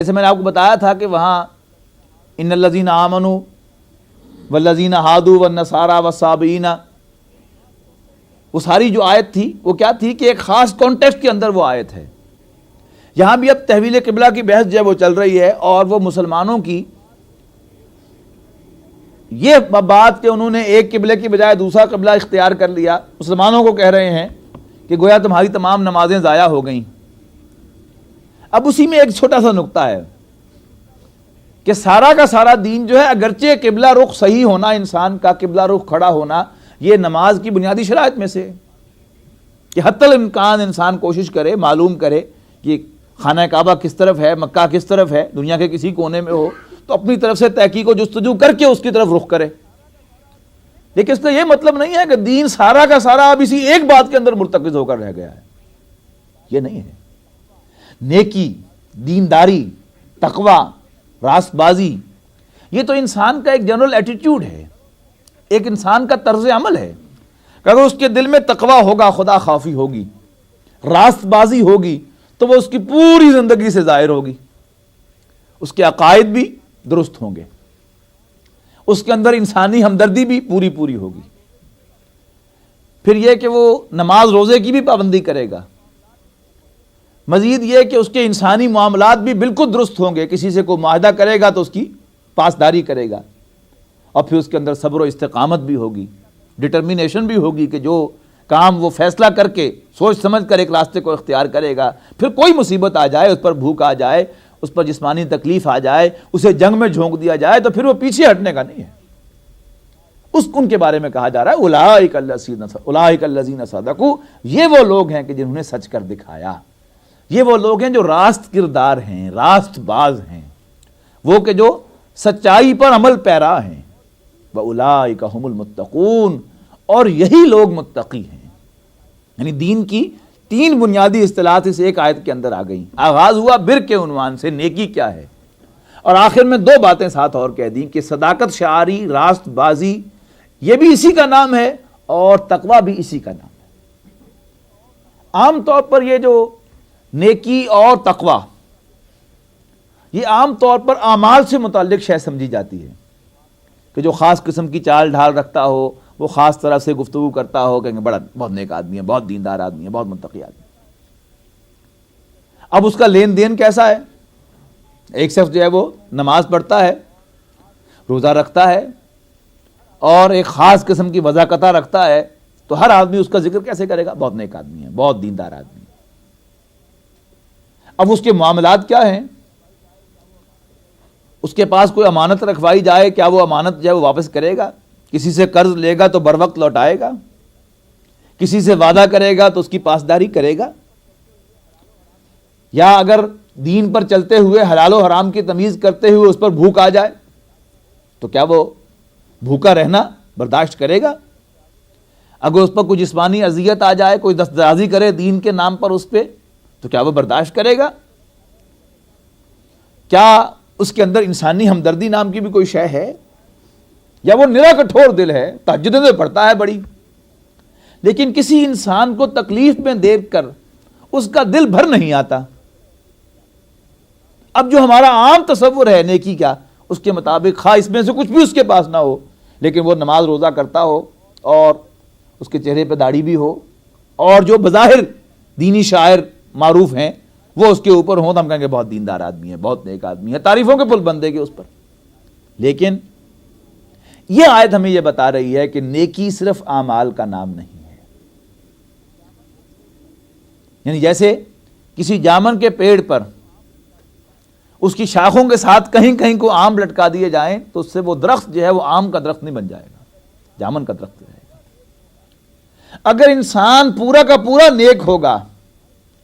جیسے میں نے آپ کو بتایا تھا کہ وہاں ان الذین آمنوا والذین ہادوا والنصارى والصابئین، وہ ساری جو آیت تھی وہ کیا تھی کہ ایک خاص کانٹیکسٹ کے اندر وہ آیت ہے۔ یہاں بھی اب تحویل قبلہ کی بحث جو ہے وہ چل رہی ہے، اور وہ مسلمانوں کی یہ بات کہ انہوں نے ایک قبلے کی بجائے دوسرا قبلہ اختیار کر لیا، مسلمانوں کو کہہ رہے ہیں کہ گویا تمہاری تمام نمازیں ضائع ہو گئیں۔ اب اسی میں ایک چھوٹا سا نقطہ ہے کہ سارا کا سارا دین جو ہے، اگرچہ قبلہ رخ صحیح ہونا، انسان کا قبلہ رخ کھڑا ہونا، یہ نماز کی بنیادی شرائط میں سے کہ حتی الامکان انسان کوشش کرے، معلوم کرے کہ خانہ کعبہ کس طرف ہے، مکہ کس طرف ہے، دنیا کے کسی کونے میں ہو تو اپنی طرف سے تحقیق و جستجو کر کے اس کی طرف رخ کرے۔ لیکن اس کا یہ مطلب نہیں ہے کہ دین سارا کا سارا اب اسی ایک بات کے اندر مرتکز ہو کر رہ گیا ہے، یہ نہیں ہے۔ نیکی، دینداری، تقوی، راست بازی، یہ تو انسان کا ایک جنرل ایٹیٹیوڈ ہے، ایک انسان کا طرز عمل ہے کہ اگر اس کے دل میں تقوی ہوگا، خدا خوفی ہوگی، راست بازی ہوگی، تو وہ اس کی پوری زندگی سے ظاہر ہوگی، اس کے عقائد بھی درست ہوں گے، اس کے اندر انسانی ہمدردی بھی پوری پوری ہوگی۔ پھر یہ کہ وہ نماز روزے کی بھی پابندی کرے گا، مزید یہ کہ اس کے انسانی معاملات بھی بالکل درست ہوں گے، کسی سے کوئی معاہدہ کرے گا تو اس کی پاسداری کرے گا، اور پھر اس کے اندر صبر و استقامت بھی ہوگی، ڈٹرمینیشن بھی ہوگی کہ جو کام وہ فیصلہ کر کے سوچ سمجھ کر ایک راستے کو اختیار کرے گا، پھر کوئی مصیبت آ جائے، اس پر بھوک آ جائے، اس پر جسمانی تکلیف آ جائے، اسے جنگ میں جھونک دیا جائے، تو پھر وہ پیچھے ہٹنے کا نہیں ہے۔ ان کے بارے میں کہا جا رہا ہے اولئک الذین صدقوا، یہ وہ لوگ ہیں کہ جنہوں نے سچ کر دکھایا، یہ وہ لوگ ہیں جو راست کردار ہیں، راست باز ہیں، وہ کہ جو سچائی پر عمل پیرا ہیں۔ وَأُولَٰئِكَ هُمُ الْمُتَّقُونَ، اور یہی لوگ متقی ہیں۔ یعنی دین کی تین بنیادی اصطلاحات اس ایک آیت کے اندر آ گئیں۔ آغاز ہوا بر کے عنوان سے، نیکی کیا ہے، اور آخر میں دو باتیں ساتھ اور کہہ دیں کہ صداقت شعاری، راست بازی، یہ بھی اسی کا نام ہے، اور تقوی بھی اسی کا نام ہے۔ عام طور پر یہ جو نیکی اور تقوی، یہ عام طور پر اعمال سے متعلق شے سمجھی جاتی ہے کہ جو خاص قسم کی چال ڈھال رکھتا ہو، وہ خاص طرح سے گفتگو کرتا ہو، کہیں گے بہت نیک آدمی ہے، بہت دیندار آدمی ہے، بہت متقی آدمی ہے۔ اب اس کا لین دین کیسا ہے؟ ایک شخص جو ہے وہ نماز پڑھتا ہے، روزہ رکھتا ہے، اور ایک خاص قسم کی وضاقتہ رکھتا ہے، تو ہر آدمی اس کا ذکر کیسے کرے گا؟ بہت نیک آدمی ہے، بہت دیندار آدمی ہے۔ اب اس کے معاملات کیا ہیں؟ اس کے پاس کوئی امانت رکھوائی جائے، کیا وہ امانت جو ہے وہ واپس کرے گا؟ کسی سے قرض لے گا تو بر وقت لوٹائے گا؟ کسی سے وعدہ کرے گا تو اس کی پاسداری کرے گا؟ یا اگر دین پر چلتے ہوئے حلال و حرام کی تمیز کرتے ہوئے اس پر بھوک آ جائے تو کیا وہ بھوکا رہنا برداشت کرے گا؟ اگر اس پر کوئی جسمانی اذیت آ جائے، کوئی دست درازی کرے دین کے نام پر اس پہ، تو کیا وہ برداشت کرے گا؟ کیا اس کے اندر انسانی ہمدردی نام کی بھی کوئی شے ہے؟ یا وہ نرا کٹھور دل ہے، تہجدیں تو پڑھتا ہے بڑی، لیکن کسی انسان کو تکلیف میں دیکھ کر اس کا دل بھر نہیں آتا؟ اب جو ہمارا عام تصور ہے نیکی کا، اس کے مطابق خواہ اس میں سے کچھ بھی اس کے پاس نہ ہو، لیکن وہ نماز روزہ کرتا ہو، اور اس کے چہرے پہ داڑھی بھی ہو، اور جو بظاہر دینی شاعر معروف ہیں وہ اس کے اوپر ہوں، تو ہم کہیں گے بہت دیندار آدمی ہے، بہت نیک آدمی ہے، تعریفوں کے پل بندے گے اس پر۔ لیکن یہ آیت ہمیں یہ بتا رہی ہے کہ نیکی صرف اعمال کا نام نہیں ہے۔ یعنی جیسے کسی جامن کے پیڑ پر اس کی شاخوں کے ساتھ کہیں کہیں کو آم لٹکا دیے جائیں تو اس سے وہ درخت جو ہے وہ آم کا درخت نہیں بن جائے گا، جامن کا درخت رہے گا۔ اگر انسان پورا کا پورا نیک ہوگا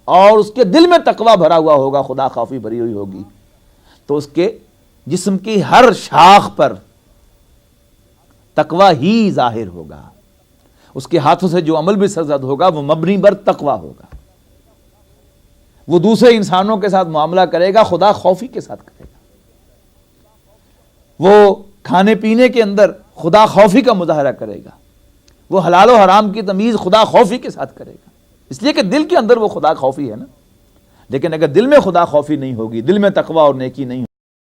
اور اس کے دل میں تقوی بھرا ہوا ہوگا، خدا خوفی بھری ہوئی ہوگی، تو اس کے جسم کی ہر شاخ پر تقوی ہی ظاہر ہوگا، اس کے ہاتھوں سے جو عمل بھی سرزد ہوگا وہ مبنی بر تقوی ہوگا، وہ دوسرے انسانوں کے ساتھ معاملہ کرے گا، خدا خوفی کے ساتھ کرے گا، وہ کھانے پینے کے اندر خدا خوفی کا مظاہرہ کرے گا، وہ حلال و حرام کی تمیز خدا خوفی کے ساتھ کرے گا، اس لیے کہ دل کے اندر وہ خدا خوفی ہے نا۔ لیکن اگر دل میں خدا خوفی نہیں ہوگی، دل میں تقوی اور نیکی نہیں ہوگی،